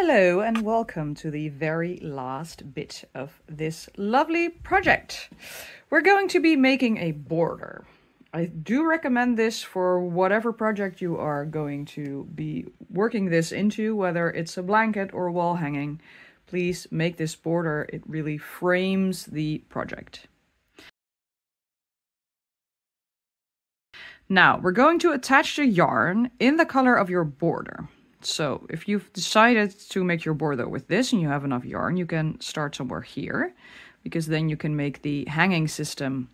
Hello and welcome to the very last bit of this lovely project. We're going to be making a border. I do recommend this for whatever project you are going to be working this into, whether it's a blanket or wall hanging. Please make this border. It really frames the project. Now we're going to attach the yarn in the color of your border. So if you've decided to make your border with this and you have enough yarn, you can start somewhere here, because then you can make the hanging system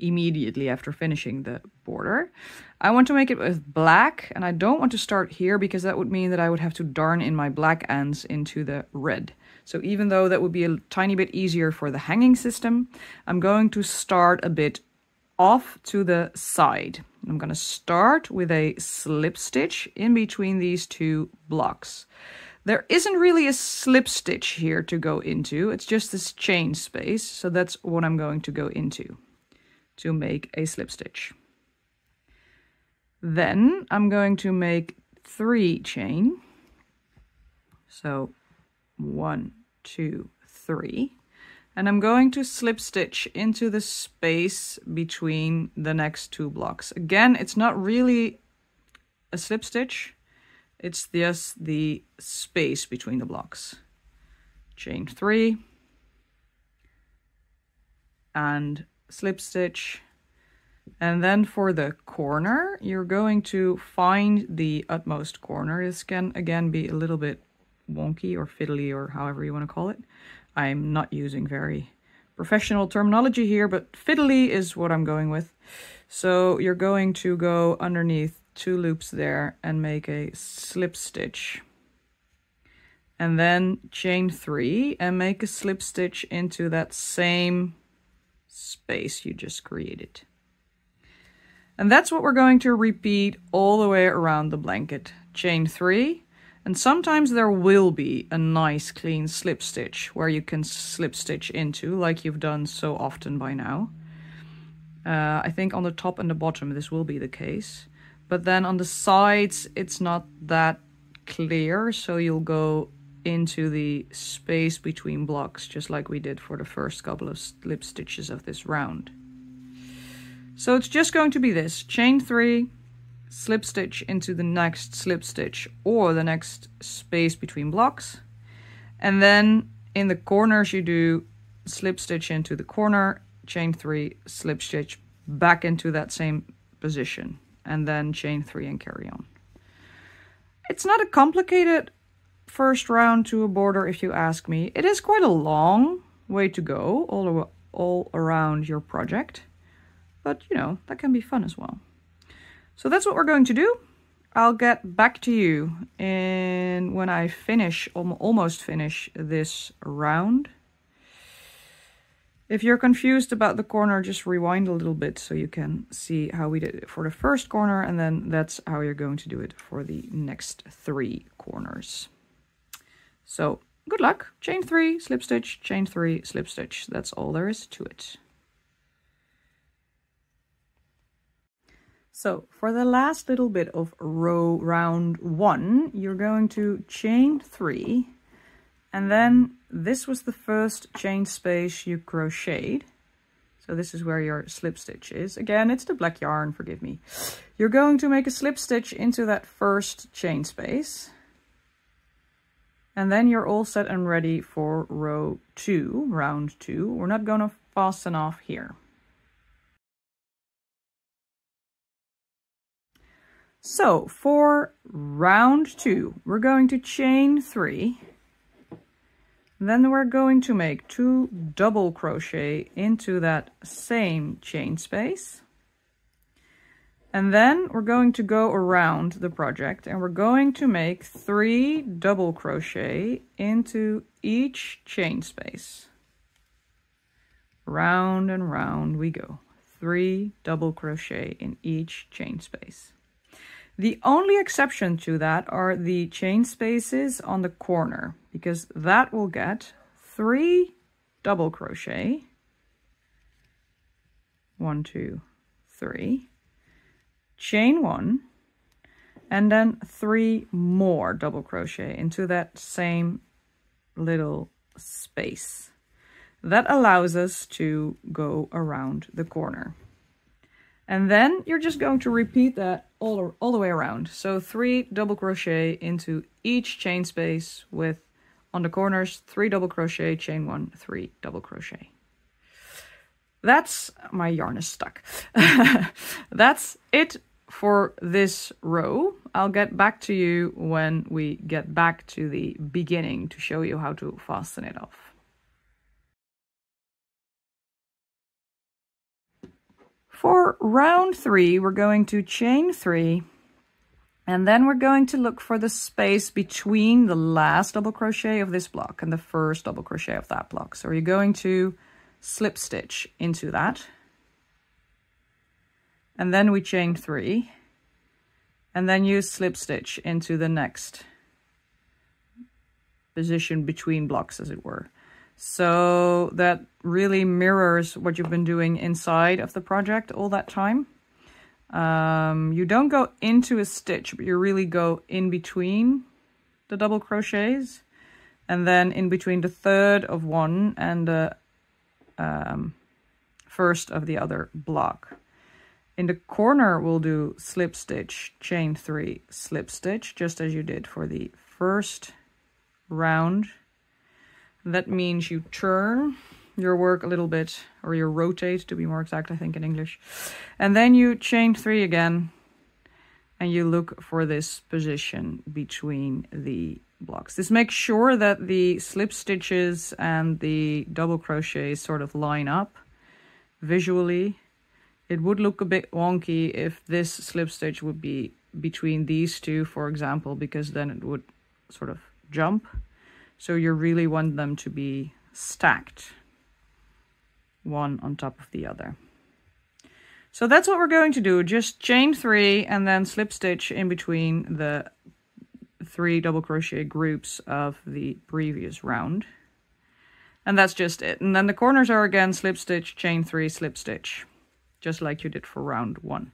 immediately after finishing the border. I want to make it with black, and I don't want to start here because that would mean that I would have to darn in my black ends into the red. So even though that would be a tiny bit easier for the hanging system, I'm going to start a bit off to the side. I'm going to start with a slip stitch in between these two blocks. There isn't really a slip stitch here to go into, it's just this chain space, so that's what I'm going to go into to make a slip stitch. Then I'm going to make 3 chain. So 1, 2, 3. And I'm going to slip stitch into the space between the next 2 blocks. Again, it's not really a slip stitch, it's just the space between the blocks. Chain 3 and slip stitch. And then for the corner, you're going to find the utmost corner. This can again be a little bit wonky or fiddly or however you want to call it. I'm not using very professional terminology here, but fiddly is what I'm going with. So you're going to go underneath 2 loops there and make a slip stitch. And then chain 3 and make a slip stitch into that same space you just created. And that's what we're going to repeat all the way around the blanket. Chain 3. And sometimes there will be a nice clean slip stitch where you can slip stitch into, like you've done so often by now. I think on the top and the bottom this will be the case. But then on the sides it's not that clear, so you'll go into the space between blocks, just like we did for the first couple of slip stitches of this round. So it's just going to be this, chain 3, slip stitch into the next slip stitch or the next space between blocks, and then in the corners you do slip stitch into the corner, chain 3, slip stitch back into that same position, and then chain 3 and carry on. It's not a complicated first round to a border if you ask me. It is quite a long way to go all around your project, but you know, that can be fun as well. So that's what we're going to do. I'll get back to you when I finish, almost finish this round. If you're confused about the corner, just rewind a little bit so you can see how we did it for the first corner, and then that's how you're going to do it for the next 3 corners. So good luck. Chain 3, slip stitch, chain 3, slip stitch. That's all there is to it. So for the last little bit of round 1, you're going to chain 3, and then this was the first chain space you crocheted. So this is where your slip stitch is. Again, it's the black yarn, forgive me. You're going to make a slip stitch into that first chain space. And then you're all set and ready for round 2. We're not going to fasten off here. So for round 2, we're going to chain 3. Then we're going to make 2 double crochet into that same chain space. And then we're going to go around the project and we're going to make 3 double crochet into each chain space. Round and round we go. 3 double crochet in each chain space. The only exception to that are the chain spaces on the corner, because that will get 3 double crochet. 1, 2, 3. Chain 1, and then 3 more double crochet into that same little space. That allows us to go around the corner. And then you're just going to repeat that all the way around. So 3 double crochet into each chain space with, on the corners, 3 double crochet, chain 1, 3 double crochet. That's, my yarn is stuck. That's it for this row. I'll get back to you when we get back to the beginning to show you how to fasten it off. For round 3, we're going to chain 3, and then we're going to look for the space between the last double crochet of this block and the first double crochet of that block. So you're going to slip stitch into that, and then we chain 3, and then you slip stitch into the next position between blocks, as it were. So that really mirrors what you've been doing inside of the project all that time. You don't go into a stitch, but you really go in between the double crochets, and then in between the third of one and the first of the other block. In the corner, we'll do slip stitch, chain 3, slip stitch, just as you did for the first round. That means you turn your work a little bit, or you rotate to be more exact, I think, in English. And then you chain 3 again, and you look for this position between the blocks. This makes sure that the slip stitches and the double crochets sort of line up visually. It would look a bit wonky if this slip stitch would be between these two, for example, because then it would sort of jump. So you really want them to be stacked, one on top of the other. So that's what we're going to do. Just chain 3 and then slip stitch in between the 3 double crochet groups of the previous round. And that's just it. And then the corners are again slip stitch, chain 3, slip stitch, just like you did for round 1.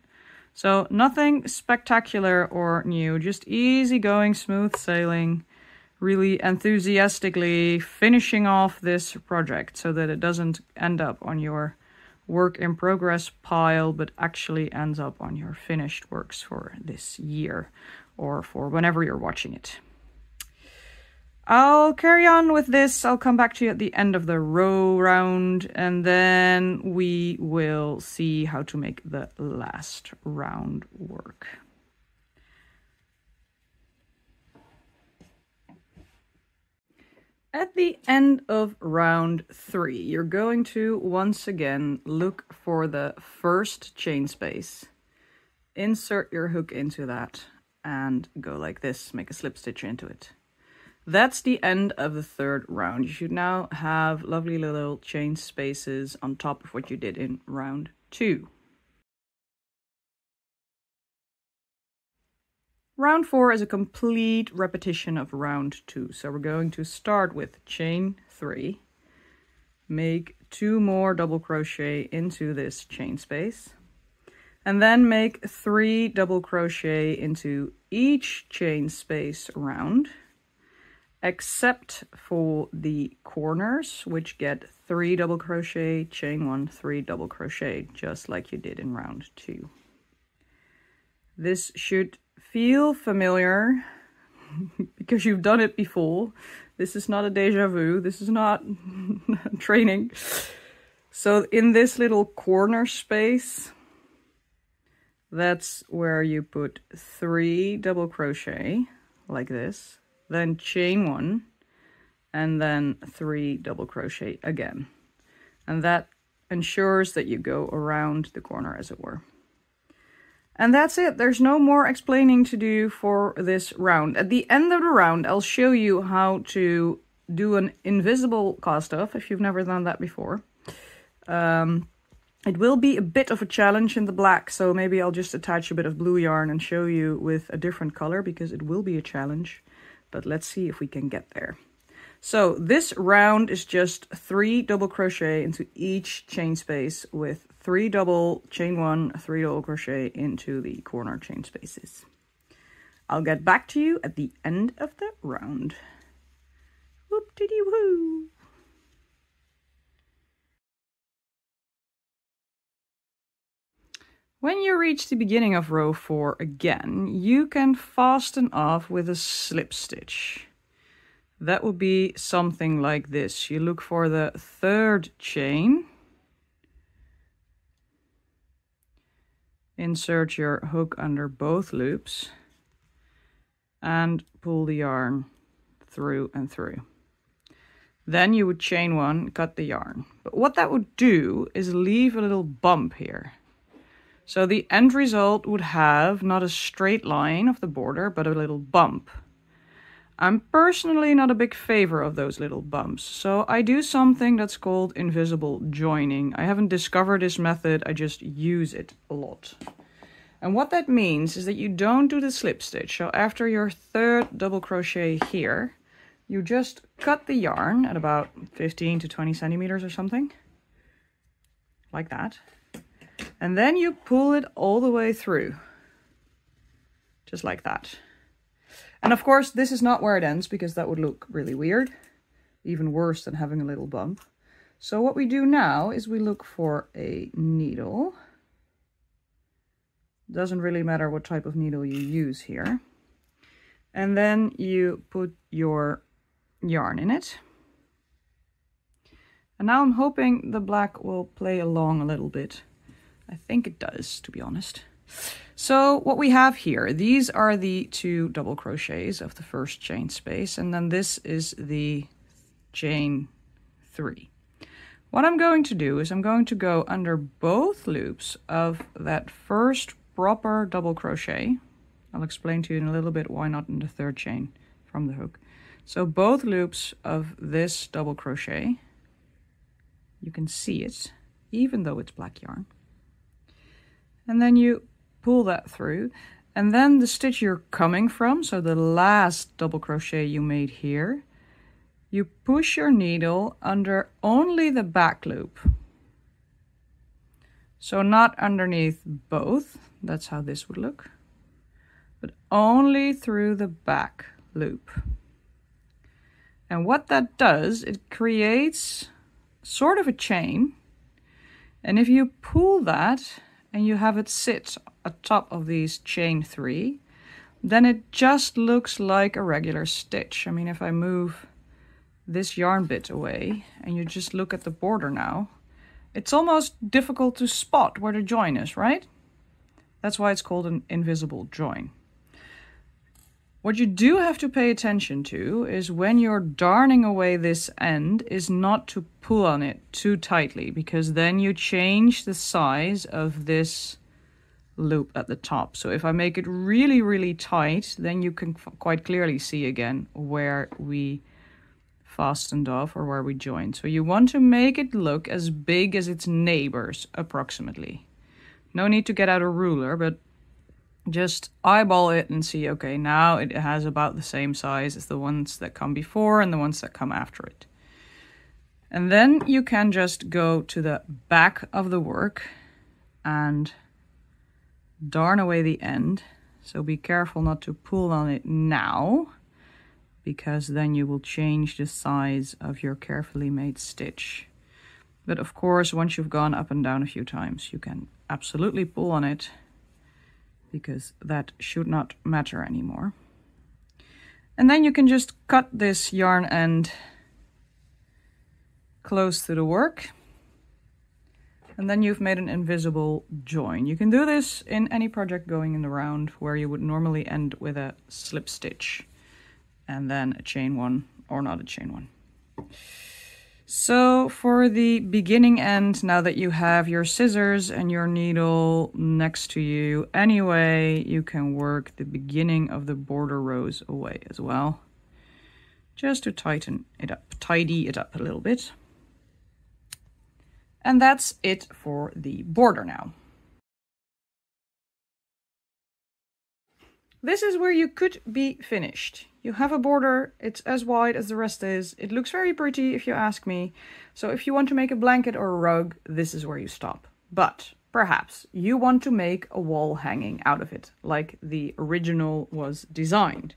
So nothing spectacular or new, just easy going, smooth sailing, really enthusiastically finishing off this project so that it doesn't end up on your work in progress pile, but actually ends up on your finished works for this year or for whenever you're watching it. I'll carry on with this. I'll come back to you at the end of the row round, and then we will see how to make the last round work. At the end of round 3, you're going to once again look for the first chain space, insert your hook into that, and go like this, make a slip stitch into it. That's the end of the 3rd round. You should now have lovely little chain spaces on top of what you did in round 2. Round 4 is a complete repetition of round 2. So we're going to start with chain 3, make 2 more double crochet into this chain space, and then make 3 double crochet into each chain space around, except for the corners, which get 3 double crochet, chain 1, 3 double crochet, just like you did in round 2. This should feel familiar because you've done it before. This is not a deja vu. This is not training. So in this little corner space, that's where you put 3 double crochet like this, then chain 1, and then 3 double crochet again. And that ensures that you go around the corner, as it were. And that's it. There's no more explaining to do for this round. At the end of the round, I'll show you how to do an invisible cast off if you've never done that before. It will be a bit of a challenge in the black, so maybe I'll just attach a bit of blue yarn and show you with a different color, because it will be a challenge. But let's see if we can get there. So this round is just 3 double crochet into each chain space with 3 double, chain 1, 3 double crochet into the corner chain spaces. I'll get back to you at the end of the round. Whoop-diddy-woo! When you reach the beginning of row 4 again, you can fasten off with a slip stitch. That would be something like this. You look for the 3rd chain. Insert your hook under both loops and pull the yarn through and through. Then you would chain 1, cut the yarn. But what that would do is leave a little bump here. So the end result would have not a straight line of the border, but a little bump. I'm personally not a big favor of those little bumps, so I do something that's called invisible joining. I haven't discovered this method, I just use it a lot. And what that means is that you don't do the slip stitch. So after your 3rd double crochet here, you just cut the yarn at about 15 to 20 centimeters or something, like that. And then you pull it all the way through, just like that. And of course, this is not where it ends, because that would look really weird, even worse than having a little bump. So what we do now is we look for a needle. Doesn't really matter what type of needle you use here. And then you put your yarn in it. And now I'm hoping the black will play along a little bit. I think it does, to be honest. So what we have here, these are the 2 double crochets of the first chain space, and then this is the chain 3. What I'm going to do is I'm going to go under both loops of that first proper double crochet. I'll explain to you in a little bit why not in the 3rd chain from the hook. So both loops of this double crochet, you can see it, even though it's black yarn. And then you pull that through, and then the stitch you're coming from, so the last double crochet you made here, you push your needle under only the back loop. So not underneath both, that's how this would look, but only through the back loop. And what that does, it creates sort of a chain, and if you pull that and you have it sit atop of these chain 3, then it just looks like a regular stitch. I mean, if I move this yarn bit away and you just look at the border now, it's almost difficult to spot where the join is, right? That's why it's called an invisible join. What you do have to pay attention to is when you're darning away this end is not to pull on it too tightly, because then you change the size of this loop at the top. So if I make it really, really tight, then you can quite clearly see again where we fastened off or where we joined. So you want to make it look as big as its neighbors approximately. No need to get out a ruler, but just eyeball it and see, okay, now it has about the same size as the ones that come before and the ones that come after it. And then you can just go to the back of the work and darn away the end. So be careful not to pull on it now, because then you will change the size of your carefully made stitch. But of course, once you've gone up and down a few times, you can absolutely pull on it, because that should not matter anymore. And then you can just cut this yarn end close to the work, and then you've made an invisible join. You can do this in any project going in the round where you would normally end with a slip stitch and then a chain 1 or not a chain 1. So for the beginning end, now that you have your scissors and your needle next to you anyway, you can work the beginning of the border rows away as well, just to tighten it up, tidy it up a little bit. And that's it for the border now. This is where you could be finished. You have a border, it's as wide as the rest is. It looks very pretty if you ask me. So if you want to make a blanket or a rug, this is where you stop. But perhaps you want to make a wall hanging out of it, like the original was designed.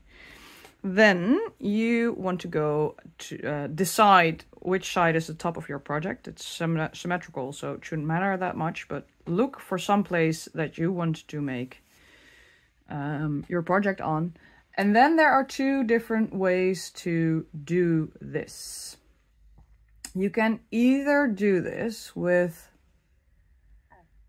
Then you want to go to decide which side is the top of your project. It's symmetrical, so it shouldn't matter that much, but look for some place that you want to make your project on. And then there are two different ways to do this. You can either do this with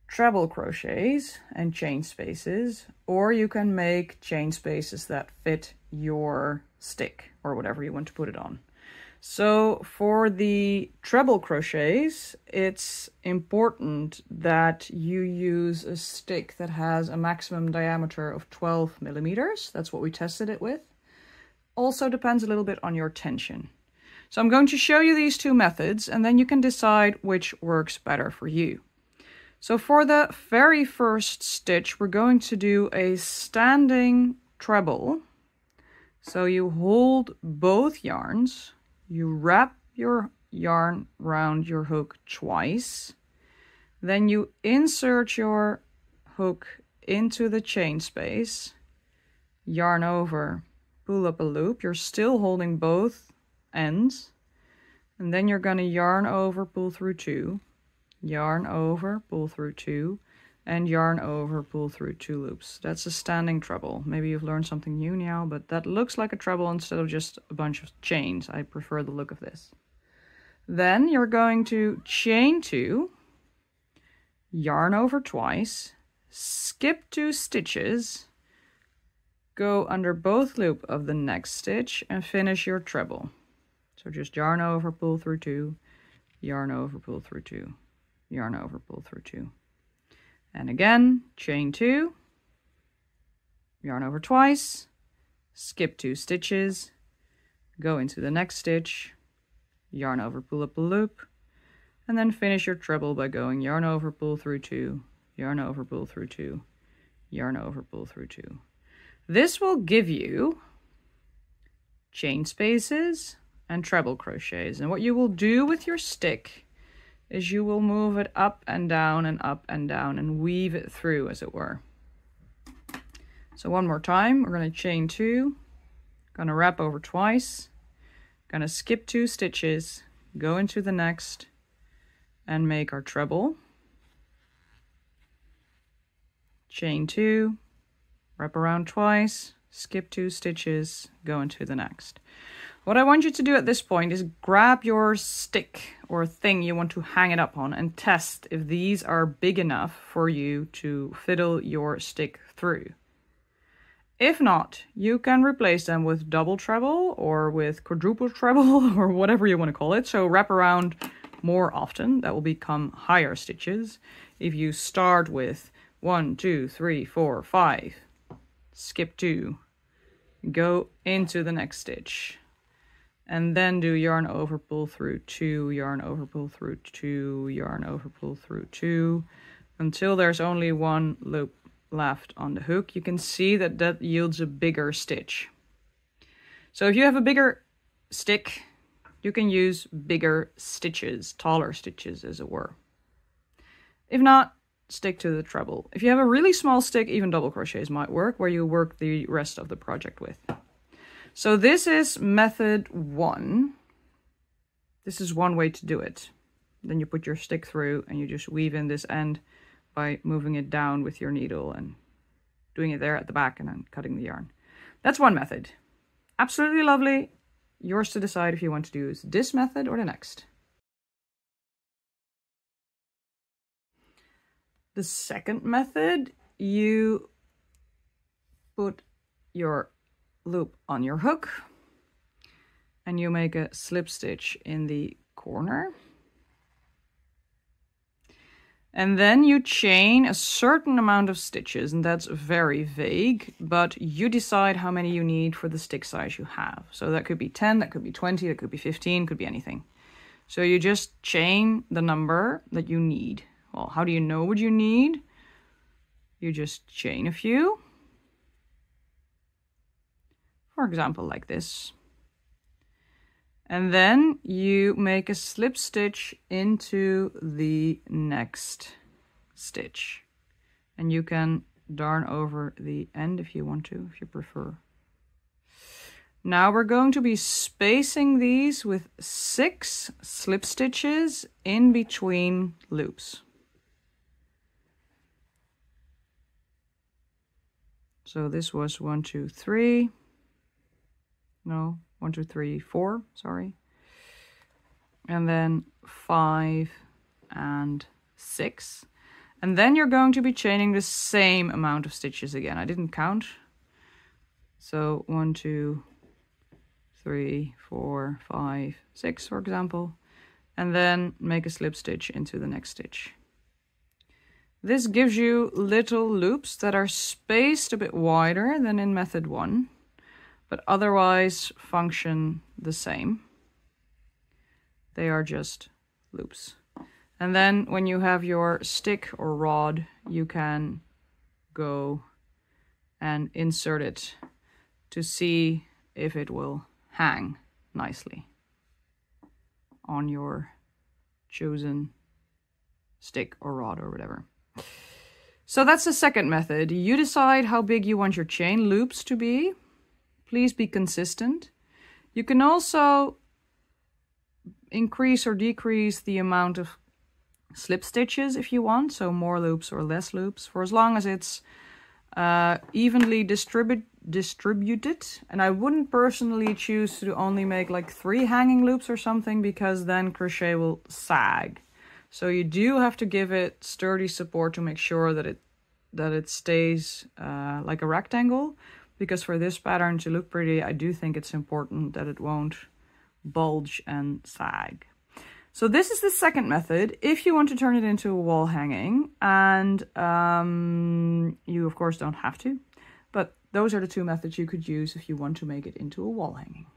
treble crochets and chain spaces, or you can make chain spaces that fit your stick or whatever you want to put it on. So for the treble crochets, it's important that you use a stick that has a maximum diameter of 12 millimeters. That's what we tested it with. Also depends a little bit on your tension. So I'm going to show you these two methods, and then you can decide which works better for you. So for the very first stitch, we're going to do a standing treble. So you hold both yarns, you wrap your yarn around your hook twice, then you insert your hook into the chain space, yarn over, pull up a loop. You're still holding both ends, and then you're going to yarn over, pull through two, yarn over, pull through two, and yarn over, pull through two loops. That's a standing treble. Maybe you've learned something new now, but that looks like a treble instead of just a bunch of chains. I prefer the look of this. Then you're going to chain two, yarn over twice, skip 2 stitches, go under both loop of the next stitch, and finish your treble. So just yarn over, pull through two, yarn over, pull through two, yarn over, pull through two. And again, chain 2, yarn over twice, skip 2 stitches, go into the next stitch, yarn over, pull up a loop, and then finish your treble by going yarn over, pull through two, yarn over, pull through two, yarn over, pull through two. This will give you chain spaces and treble crochets. And what you will do with your stick is you will move it up and down and weave it through, as it were. So one more time, we're going to chain 2, going to wrap over twice, going to skip 2 stitches, go into the next, and make our treble. Chain 2, wrap around twice, skip 2 stitches, go into the next. What I want you to do at this point is grab your stick or thing you want to hang it up on and test if these are big enough for you to fiddle your stick through. If not, you can replace them with double treble or with quadruple treble or whatever you want to call it. So wrap around more often. That will become higher stitches. If you start with 1, 2, 3, 4, 5, skip 2, go into the next stitch, and then do yarn over, pull through 2, yarn over, pull through 2, yarn over, pull through 2, until there's only one loop left on the hook. You can see that that yields a bigger stitch. So if you have a bigger stick, you can use bigger stitches, taller stitches, as it were. If not, stick to the treble. If you have a really small stick, even double crochets might work, where you work the rest of the project with. So this is method 1. This is one way to do it. Then you put your stick through and you just weave in this end by moving it down with your needle and doing it there at the back and then cutting the yarn. That's one method. Absolutely lovely. Yours to decide if you want to use this method or the next. The second method, you put your loop on your hook and you make a slip stitch in the corner, and then you chain a certain amount of stitches, and that's very vague, but you decide how many you need for the stick size you have. So that could be 10, that could be 20, that could be 15, could be anything. So you just chain the number that you need. Well, how do you know what you need? You just chain a few. For example, like this. And then you make a slip stitch into the next stitch. And you can darn over the end if you want to, if you prefer. Now we're going to be spacing these with 6 slip stitches in between loops. So this was 1, 2, 3. No, 1, 2, 3, 4, sorry. And then 5 and 6. And then you're going to be chaining the same amount of stitches again. I didn't count. So 1, 2, 3, 4, 5, 6, for example. And then make a slip stitch into the next stitch. This gives you little loops that are spaced a bit wider than in method 1, but otherwise function the same. They are just loops. And then when you have your stick or rod, you can go and insert it to see if it will hang nicely on your chosen stick or rod or whatever. So that's the second method. You decide how big you want your chain loops to be. Please be consistent. You can also increase or decrease the amount of slip stitches if you want, so more loops or less loops, for as long as it's evenly distributed. And I wouldn't personally choose to only make like 3 hanging loops or something, because then crochet will sag. So you do have to give it sturdy support to make sure that it stays like a rectangle, because for this pattern to look pretty, I do think it's important that it won't bulge and sag. So this is the second method if you want to turn it into a wall hanging, and you of course don't have to, but those are the 2 methods you could use if you want to make it into a wall hanging.